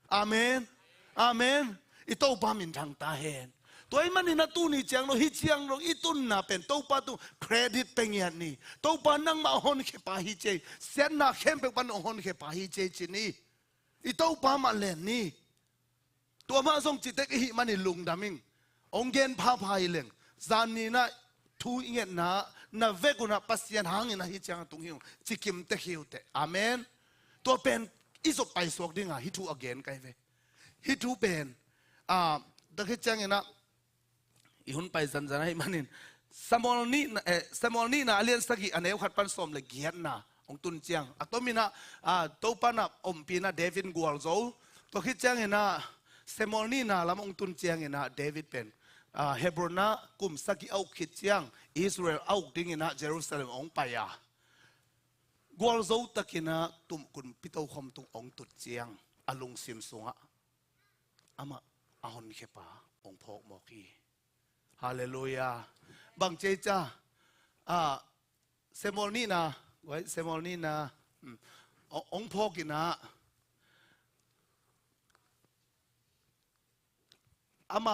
amen amen ito pa min thang ta hen ตัวมันนี่นะตู้นี่เจียงเราฮิเจียงเราอีตุนนะเป็นตัวปาตุเครดิตเป็นอย่างนี้ตัวปานั่งมาหอนเขปาฮิเจเสียนนาเข้มเป็นปันหอนเขปาฮิเจจีนี่อีตัวปามาเล่นนี่ตัวมาส่งจิตเตกฮิมันนี่ลุงดามิงองเกนพาพายเล่งจานนี้นะทูอิงเงนะเวกุนะปัสยันหางนะฮิเจียงตุงฮิวจิกิมเตฮิวเตอาเมนตัวเป็นอิสบไปสวกดิ้งฮิทูอเกนไกเวฮิทูเป็นตะคิดจังนะอีหุ่นไปจันจันให้มันนี่สมอลนี่นะเลียนสกีอันเอวขัดปันสมเลยเกียรนะองตุนเจียงอัตโตมินะตัวปานะอมปีนะเดวิดกัวลโซตัวคิดจังนะสมอลนี่นะลำองตุนเจียงนะเดวิดเป็นเฮบรอนนะกุมสกีเอาคิดเจียงอิสราเอลเอาดิ้งนะเยรูซาเล็มองไปกัวลโซตะกินะตุ่มกุนพิโตคมตุงองตุนเจียงอลุงซิมสุงะอามาอาหอนเขปาองพอกมอกีฮาเลลูยาบางเจจ้าเซมอลนี่นะไว้เซมอลนี่นะองพอกินะอาม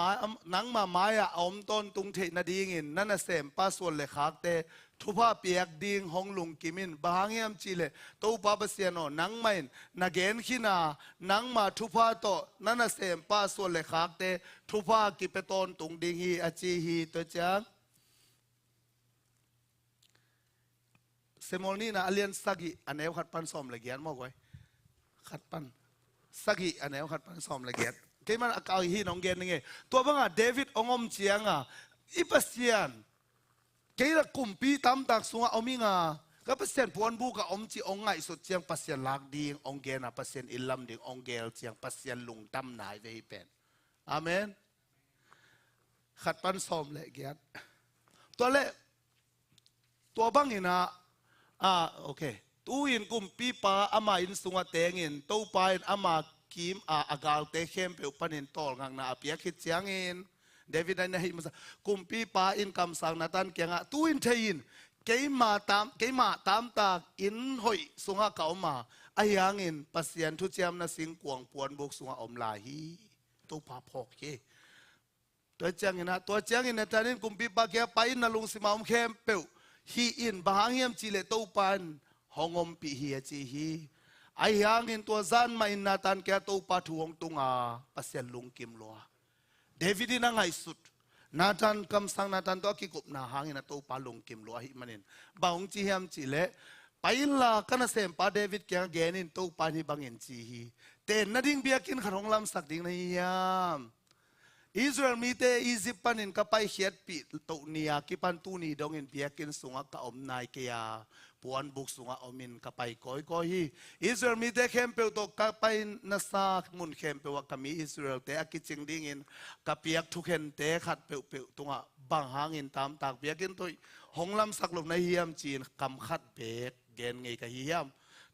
านังมาไม้อมต้นตุงเทนาดีงินนั่นน่ะเสมป้าส่วนเลยขากเตทุพาเปียกดิงห้องลุงกิมินบางเงียมจีเลตู้ป้าเปเสียนอนังไม่นาเกนขินานังมาทุพาโตนั่นน่ะเสมป้าส่วนเลยขากเตทุพากิเปตอนตุงดิงฮีอจีฮีตัวจังเซมอลนี่นะเลียนสักิอันเอวขัดปันสอมเลยเกียนมากไว้ขัดปันสักิอันเอวขัดปันสอมเลยเกียนเกี่ยมันอากาศฮีน้องเกนยังไงตัวบังอ่ะเดวิดองอมเจียงอ่ะอีปัสเซียนเกี่ยละกุมปีตามตักสงเอามิงอ่ะก็ปัสเซียนพวนบุกับอมจีองไงสุดเจียงปัสเซียนลากดีองเกนอ่ะปัสเซียนอิลลัมดีองเกลเจียงปัสเซียนลุงตั้มนายเวเป็นอาเมนขัดปันสอมเลยเกียนตัวเล่ตัวบังอินะโอเคตู้อินกุมปีปาอามาอินสุงเตงอินตู้ปาอินอามากิมอากาลเตเข้มเปอุปนินตอลงังนาเปียคิดเสียงอินเดวิดได้ให้มากุมปีปาอินคำสั่งนาตันเกียงตู้อินเทยินเกี่ยมาตามตากอินหอยสุงเก่ามาอายังอินปัสยันทุเจียมนาสิงกวงปวนบุกสุงอมลาฮีตู้พาพอกเกตัวเจียงอินนะตัวเจียงอินนะตอนนี้กุมปีปาเกียไปอินนาลุงสิมาอมเข้มเปวฮีอินบางเฮียมจิเลตู้ปันหงอมปีฮีจีฮีไอ้ยังอินตัวซันมาอินนาตันแกตู้ปาทวงตุงปัสยันลุงกิมลัวเดวิดนั่งไงสุดนาตันคำสั่งนาตันตัวกิกุบนาหางอินตู้ปาลุงกิมลัวฮิมันอินบางจีเฮียมจิเลไปละกันเสมปาเดวิดแกเกนินตู้ปานี่บางอินจีฮีเต้นนาดิ่งเบียกินขนมลำสักดิ่งนี่ยามอิสราเอลมีเตอียิปต์ปันินกับไปเขียดปีตุเนียกิปันตูนีดงอินเบียกินสุงกับอมนายเกียปวนบุกสุงอมินกับไปก้อยฮีอิสราเอลมีเตเข้มเปลตกับไปนัสามุนเข้มเปว่ากับมีอิสราเอลเตอกิจิงดิ่งอินกับเปียกทุกเห็นเตขัดเปลตุงบางหางอินตามตากเบียกินตัวหงลำสักลมในเฮียมจีนกำขัดเบกเกนไงกับเฮียม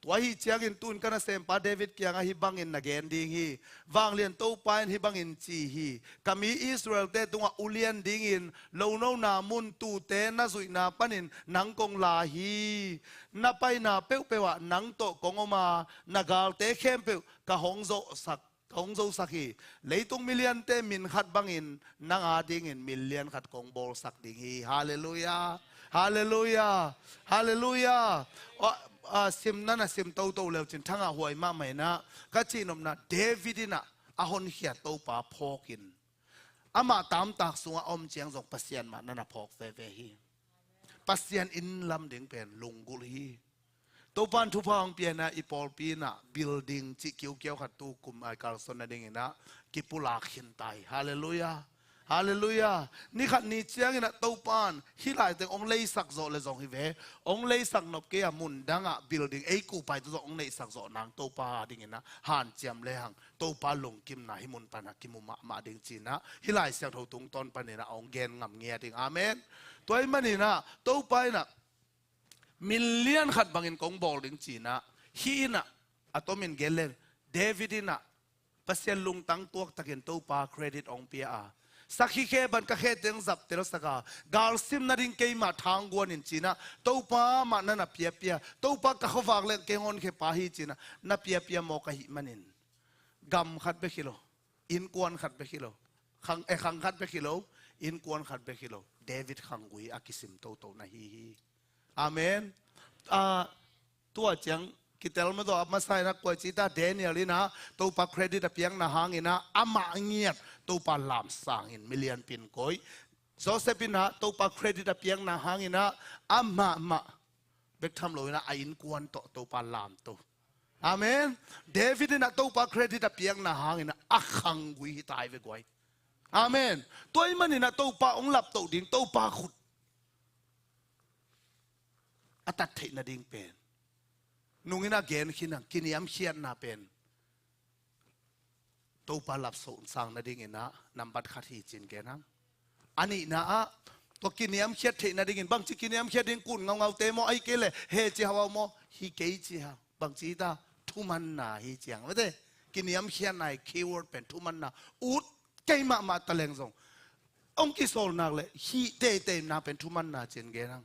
ตัวฮีเชียงอินตุนกันเซมปาเดวิดเกียงฮิบังอินนักเกนดิ้งฮีวางเลียนตู้ปายฮิบังอินจีฮีกามีอิสราเอลเตตัวอุเลียนดิ้งอินโลโนนามุนตูเตนาสุยนาปันินนังกงลาฮีนาไปนาเปวเปวะนังโตกงอมานากาลเตเข้มเปวกะหงโซสักหงโซสักฮีเลยตุงมิเลียนเตมินขัดบังอินนังอาดิ้งอินมิเลียนขัดกงบอลสักดิ้งฮีฮาเลลูยาฮาเลลูยาฮาเลลูยาซิมนั่นซิมโตเลวจินทั้งหวยมาใหม่นะก็จีนมนะเดวิดนะอาหอนเขียโตป่าพอกินอามาตามตากสุงอมเจียงส่งปัสยันมานั่นพอกเวฮีปัสยันอินลำเด้งเป็นลุงกุลฮีตัวปันทุพองเปียนะอีปอลปีนะบิลดิ้งจิเกี่ยวขัดตูกุมไอการสนเด้งนะกิปุลาขินไตฮาเลลูยาฮาเลลูยานี่ขัดนี่เจียงนะตัวปานฮิไลแต่องเลยสักโซเลยส่งฮิเวองเลยสักนบเกียมุนดังอ่ะบิลดิ้งไอ้กูไปตัวองเลยสักโซนางตัวปาดิ่งนะหันเจียมเลยหังตัวปาลงกิมนะฮิมุนปานะกิมุมาดิ่งจีนะฮิไลเสียงทุ่งตุงตอนปานี่นะองเกนงำเงียดิ่งอาเมนตัวไอ้มันนี่นะตัวไปนะมิลเลียนขัดบังอินกงบอลดิ่งจีนะฮีนะอัตมินเกลเลนเดวิดนะปัสยันลุงตั้งตัวตะเกียนตัวปาเครดิตองเปียสักขีเคบันก็แค่เดินจับเตลสกากาลซิมนาดิงเกยมาทางกวนอินจีนะตัวป้ามันนั่นนับเปียตัวป้าก็เขาฝากเล่นเกงอนเคปาฮีจีนะนับเปียโมกะหิมันินกำขัดไปกิโลอินกวนขัดไปกิโล ขังขัดไปกิโลอินกวนขัดไปกิโลเดวิดขังกุยอากิสิมโตโตนะฮีอาเมนตัวจังกิเตลมาตัวมาใส่นักกวยจิตาเดนิเอลินะตัวปากเครดิตเพียงนะหางินะอามาเงียดตัวปาลามสางอินมิเลียนปินกอยโซเซปินะตัวปากเครดิตเพียงนะหางินะอามาเบกทำเลยนะอินกวนตัวปาลามตัวอาเมนเดวิดนะตัวปากเครดิตเพียงนะหางินะอักขังกุยตายไปกวยอาเมนตัวมันนี่นะตัวปาองหลับตัวดิ่งตัวปาขุดอัตัดเทนดิ่งเป็นนุ่งน่าเกณฑ์ขินังกินยำเชียนน่าเป็นตัวปลาหลับสูงสังนาดิ่งนะนำบัตรขัดที่จินเกนังอันนี้นะตัวกินยำเชียนเทนาดิ่งบางทีกินยำเชียนดิ่งกุนเงาเตมอไอเกลเฮจิฮาวมอฮิเกจิฮาบางทีตาทุมันนาฮิเจียงไม่ได้กินยำเชียนในคีย์เวิร์ดเป็นทุมันนาอุดเกยมาตะเลงส่งองค์กิโซลนักเลยฮิเตนาเป็นทุมันนาจินเกนัง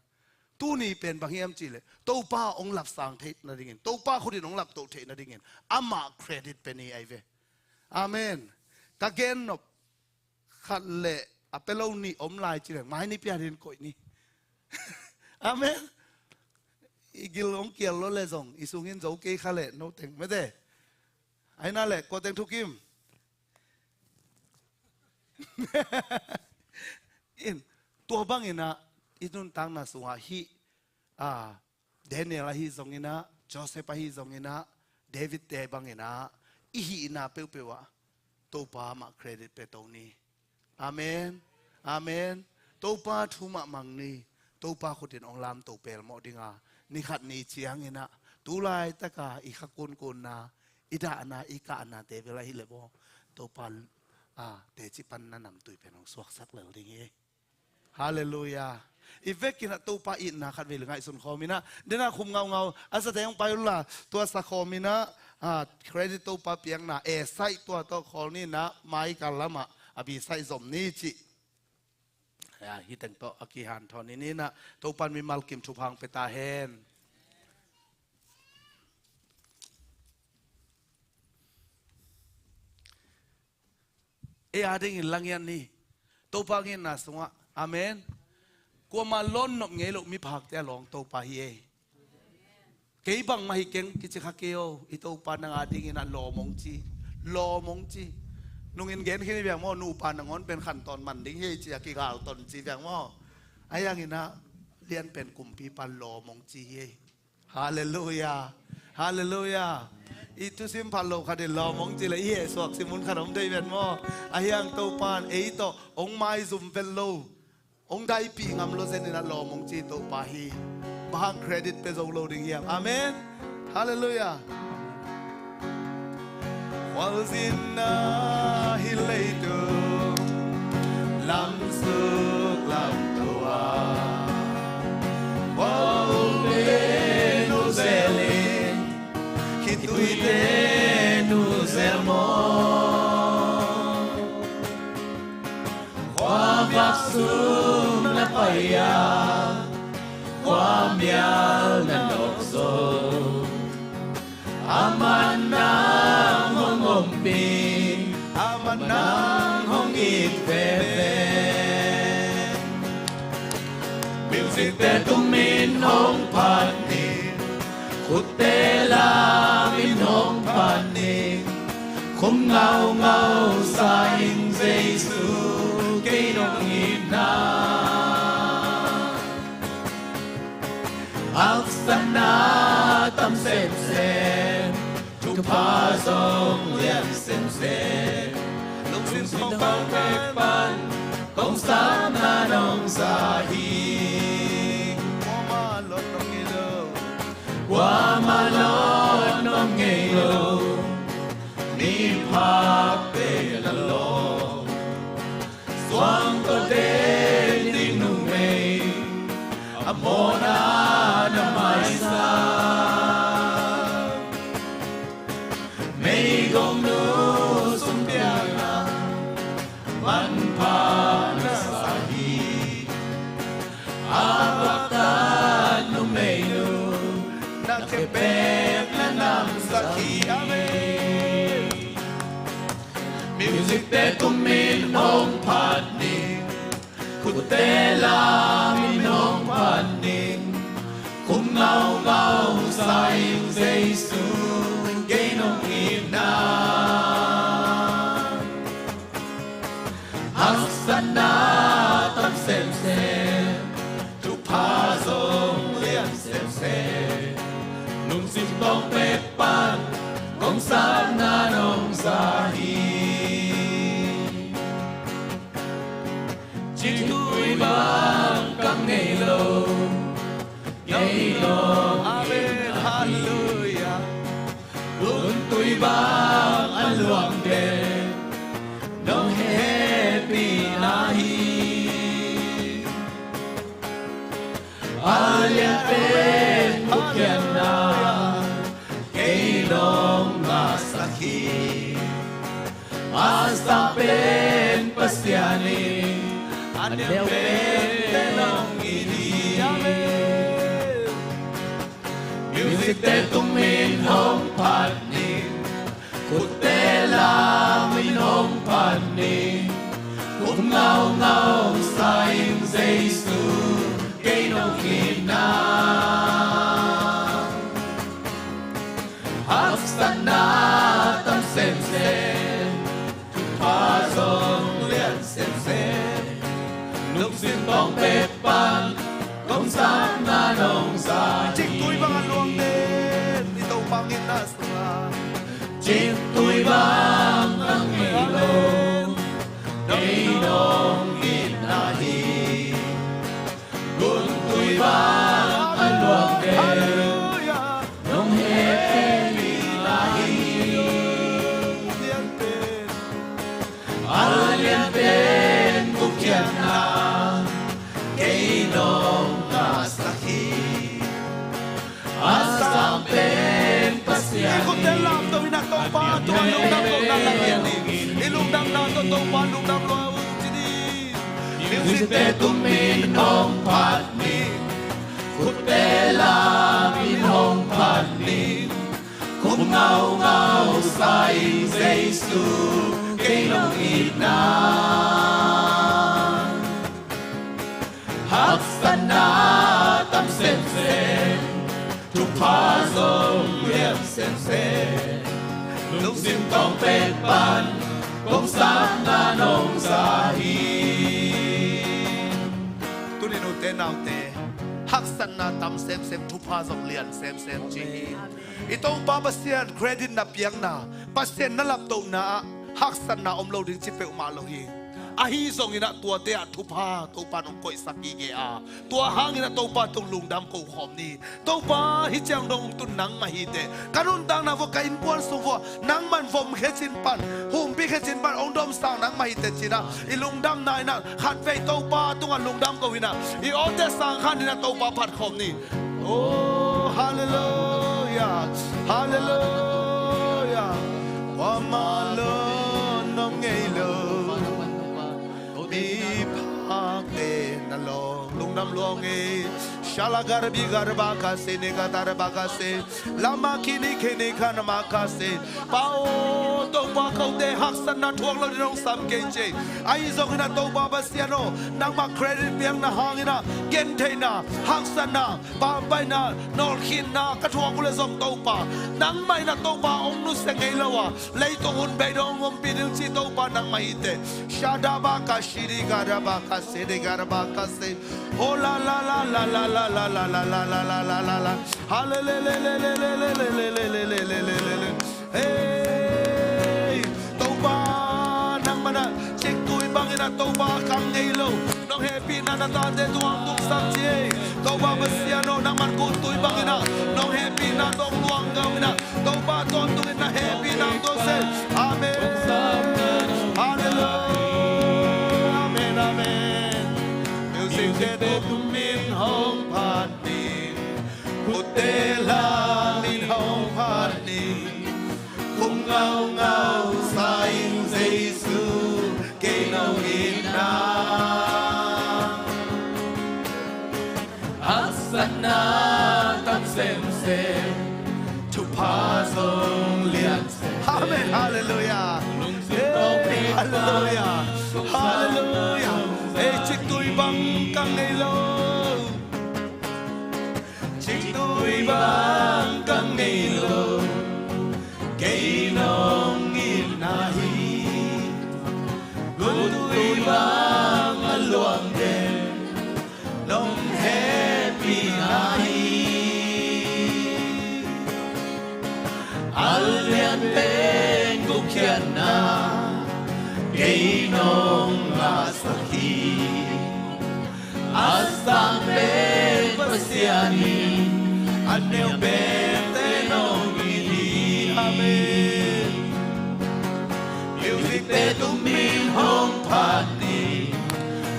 ตู้นี้เป็นบางอย่างจีเลยตู้ป้าองหลับสังเทศนาดิ่งตู้ป้าคนที่องหลับโตเทศนาดิ่งอามาเครดิตเป็นนี่ไอเวอาเมนตะเกนนบขัดเละอเปโลนี่อมลายจีเลยไม่นี่เปียดินก่อยนี่อาเมนอีกิลงเกียร์รถเลยส่งอีสุงินโจเกยขัดเละโนเต็งไม่ได้ไอ้นั่นแหละกดเต็งทุกิมอินตัวบางอินะอินุนตังนาสุงาฮิเดนิเอลฮิซงอินะโจเซฟฮิซงอินะเดวิดเตบังอินะอิฮิอินะเปวะตัวป้ามาเครดิตเปตรงนี้อาเมนอาเมนตัวป้าทุมามังนี้ตัวป้าคนที่องลามตัวเปลหมอดิงานี่ขัดนี่เชียงอินะตัวลายตะกาอีขกุนกุนนาอิดานาอิกานาเตเวลาฮิเลบตัวป้าเตจิปันนันนำตุยเป็นองสวกสักเหล่าดิ่งฮาเลลูยาอีเวกินะตัวป้าอินนะขัดเวลไงสุนคอมินะเดี๋ยวนะคุมเงาอาศัยองไปละตัวสักคอมินะเครดิตตัวป้าเปียงนะไซตัวคอนี่นะไม่กันละมาอภิไซสมนี้จิฮิตังโตอากิฮันทอนนี้นะตัวปันมีมัลกิมชุพังเปตาเฮนอาดิ่งลังยันนี่ตัวป้าเงินนะสงะอาเมนกว่ามาล้นนกเงยลูกมีผักแต่หลงตัวป้าเฮเกี่ยบังมาฮิเก่งกิจขักเกียวอีตัวป้านางอาดิ่งนั่นหล่อมงจีนุ่งเงินเกณฑ์ขึ้นแบบว่านูป้านางอนเป็นขั้นตอนมันดิ่งเฮจีกิกาตอนจีแบบว่าไอ้ยังงี้นะเรียนเป็นกลุ่มปีปันหล่อมงจีฮาเลลูยาฮาเลลูยาอีทุสิมพันโลคาเดลลอมงจิเลยเย่สวกสิมุนขนมได้เป็นว่าไอ้ยังตัวปานโตองไม้ซุ่มเป็นโลองได้ปีงามโลเซนินะลอมงจิตัวปาฮีบางเครดิตเป็นโลดิ่งเยี่ยมอาเมนฮาเลลูยาควาซินนาฮิเลตุลำสุกลำตัววาเลนุเซลิCuide-nos, irmão,ความรักสูงและไปยาความยาวและนกโซอามันนางห้องอมปีอามันนางห้องอีกเฟมิวสิกแต่ตุ้มมินห้องพันนีขุดเตลามินห้องพันนีคมเงาสายเจสูเกยนองอินาอักษณาตำเส้นทุกพาทรงเลียนเส้นลูกสิ้นของเขาเก็บปันกองสามนาน้องสาฮีว่ามาลดน้องเงยโลมีภาพเป็นโลสว่างก็เด่นดินุเมอโมนานาไม่สาไม่กงนูสุนเดียนามันพานาสาฮีอาบัตานุเมนูนักเก็บแบบและนำสักขีอาเมนมิวสิกแต่ตุ้มมิน hong paning Kutela min hong paning Kum ngau ngau saying Giêsu Gây nông ina Haksana tam xem Tu pa zong lian xem Nung sim tong pe pan Kong san na nong sa hi Chỉ tuổi vang căng ngày lâu Amen Hallelujah Buồn tuổi vang ăn luang đêm Nông happy nahi Alien pen bukyan na Kay nong masaki Asta pen pasyani Anil pen nong ini Music te tung min hong panin Kutela min hong panin Kung ngau ngau saying Giêsu Gây nông kina Haksana tam xem Tu pa zong lian xem Nung xin tong pe pan Kong san na nong sa Chik tui bang an luang den Ito pangin na sa Chik tui bang ang ilong Gây nông inahi Gun tui bang an luang den Nông happy inahi Alien pen bukyan na Gây nông Asam pen pasyani Ikot na lang to winatong pa Tuwang lungdam ko na lang yan Ilungdam na to to pa lungdam lo Music te tumin hong patni Kutela min hong patni Kum ngau ngau saying Giêsu Gây nông ina Haksana tam xem Tu pa zong lian xem Nung sim tong pe pan Kong san na nong sa hi Tunin o te nao te Haksan na tam sem tu pa zong lian sem chi Itong babasian credit na piang na Pasien na lapto na Haksan na omlo ding chipe umalo hi Ahi zong ina tua te a tupa nong koi saki ge a tua hang ina topa tong lungdam ko khom ni topa hi chang dong tun nang ma hi te kanun dang na vo ka in puan su vo nang man vom khe chin pan hum bi khe chin pan ong dom sang nang ma hi te china i lungdam na ina khat ve topa tunga lungdam ko ina i o te sang khan ina topa phat khom ni oh hallelujah hallelujah wa ma lo nong ngei lo na lo lung nam lo nge shala garbi garba ka se ne ga dar ba ka se lama kini kini kan ma ka se pao to pa ko te hak san na thuang lo nong sam ke che ai zo na to ba ba siano nang ma credit piang na hangina gen the na hak san na pa pai na nor khin na ka thuang le zong to pa nang mai na to pa ong nu se ngai lo wa lei to hun be dong om pi ding chi to pa nang mai te shada ba ka shiri ga ba ka se de ga ba ka se oh la la la la la la la la la la la la la la la hallelujah hey toba nang mana chek tui bangina toba kang ngelo nong happy na na ta de tuang tuk sam che toba basiano nang man ku tui bangina nong happy na dong luang gawina toba ton tu na happy nang do se amen hallelujah amen amen music de tumin hong pani kutela min hong pani kung ngau ngau saying Giêsu kay nau ina Asana tam xem tu pa zong lian amen hallelujah lung sim tong pe hallelujah Hallelujah. Hey, chick tui bang kang ngay lo. Chick tui bang kang ngay lo. Kay nong in nahi. Gun tui bang aluang den. Nong happy nahi. Alian ben kukian na. Kay nong asaki. Asang ben pasiani. Anel ben tenong ini. Amen. Music te tumin hong pati.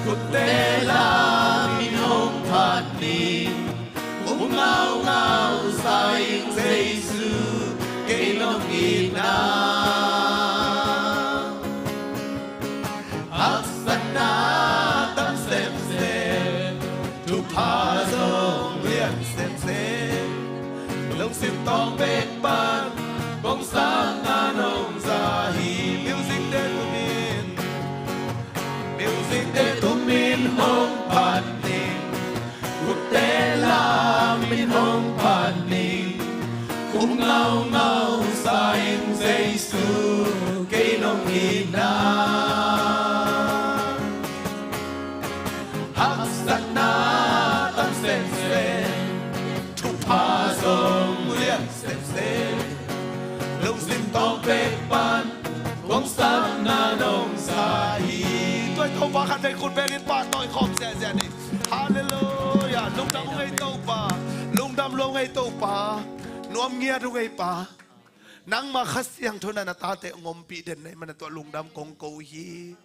Kutela min hong pati. Ngau ngau saying Jesu. Kay nong ina. Aksana tam sem sem. Tu pazong lian sem sem. Long sim tong bek ban. Bong sang anong zahi. Music de tumin. Music de tumin hong paning. Kutela min hong paning. Kung ngau ngau saying Jesu. Kay nong ina. Haksana tam sem sem. Tu pazong lian sem sem. Long sim tong bek ban. Bong sang anong zahi. Tôi thâu ba khăn thầy khôn bè lên ba tôi khom xe xe đi. Hallelujah. Lung đam ngay tâu ba. Lung đam lông ngay tâu ba. Nuam nghe rung ngay ba. Nang ma khas yang thona na tate ngom pi den này man to lung đam kong ko hi.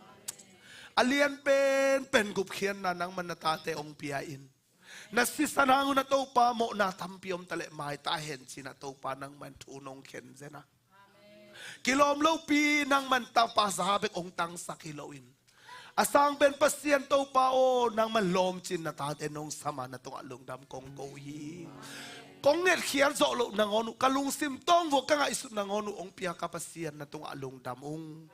Alian pen gup khian na nang man na tate ong pia in. Na sisanang na tâu pa mo na tampiom tale mai ta hen si na tâu pa nang man thu nong khen zena. Kilom lo pi nang man ta pa sahabek ong tang sa kiloin. Asang ben pasien to pa o nang man lom chin na tate nong sama na tong alung dam kong ko hi. Kong net khian zo lo nang onu kalung sim tong vo ka nga isut nang onu ong pia ka pasien na tong alung dam ong.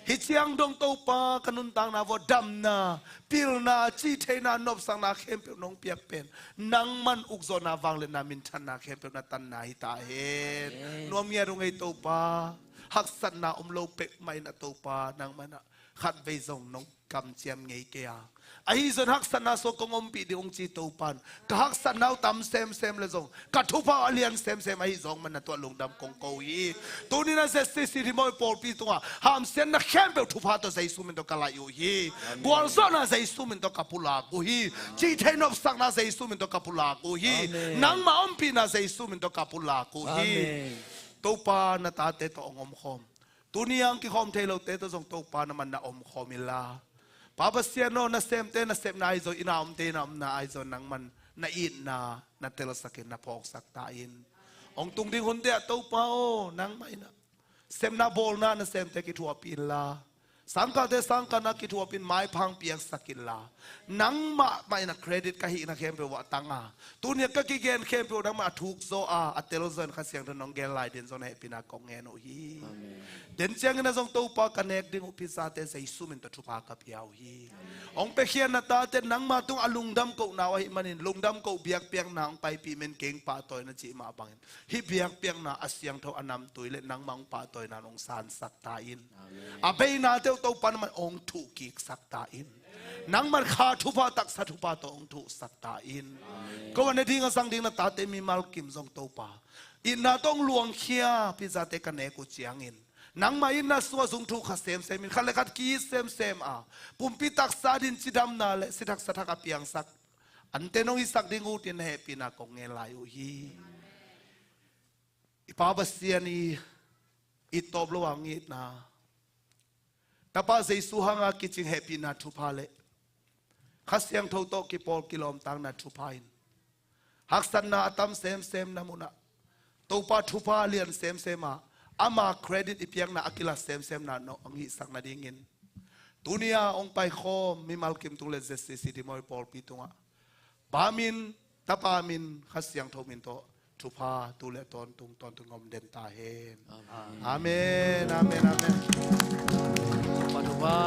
Hichiang dong to pa kanuntang na vo dam na pil na chi the na nop sang na khem pe nong piak pen nang man ukzo na wang le na min than na khem pe na tan na hi ta hen. Nuam ye rong ei to pa. Hak san na lo pek mai na to pa nang mana khat ve zong nong kam chiam ngei ke a ai zon hak san na so kongom pi di ong chi to pan ka hak san nau tam sem sem le zong ka thu pa alian sem sem ai zong man na to lung dam kong ko yi tu ni na se si ri moi por pi tu ham sen na khem be thu pa to sai su min to kala yu hi gwal so na sai su min to kapula ko hi chi the nop sak na sai su min to kapula ko hi nang ma om pi na sai su min to kapula ko hi to pa na ta te to ongom khom tuniang ki khom thelo te to jong to pa na man na om khomila papa siano na sem te na sem na ai zo ina om te na om na ai zo nang man na in na tel sakin na phok sak ta in ong tung ding hun te to pa o nang mai na sem na bol na sem te ki thua pin la sangka te sangka na ki thua pin mai phang piak sakin la nang ma mai na credit ka hi na khem pe wa tanga tunia ka ki gen khem pe nang ma thuk zo a atel zon kha siang thon nong gel lai den zon he pina kong nge no hi den chiang na zong to pa connect ding upisa te sai sumin to thupa ka piao hi ong pe khian na ta te nang ma tung alung dam ko na wa hi manin lung dam ko biak piang na ong pai pi men keng pa toy na chi ma bangin hi biak piang na asyang tho anam tuile nang mang pa toy na nong san sak ta in abe na te to pan man ong thu ki sak ta in nang man kha thupa tak sa thupa to ong thu sak ta in ko wan ding sang ding na ta te mi mal kim zong to pa in na tong luang khia pi za te ka ne ku chiang in nang ma in na suwa zung thu kha sem sem in khale khat ki sem sem a pumpi tak sa din chidam na le sidak sa thaka piang sak ante nong isak ding u tin he pi na kong nge lai u hi ipa basiani itob lo angit na tapa Jesu hanga kiching happy na thupale khasyang tho to ki pol kilom tang na thupain haksan na atam sem sem na muna topa thupa lian sem sema ama credit ipiang na akila sem sem na no angi sak na dingin dunia ong pai khom mi malkim tung le zesi si di moi pol pitunga bamin tapamin khasyang tho min to ทุพาตุเลตอนตุงตอนตุงอมเดนตาเฮมอาเมนอาเมนอาเมนทุพา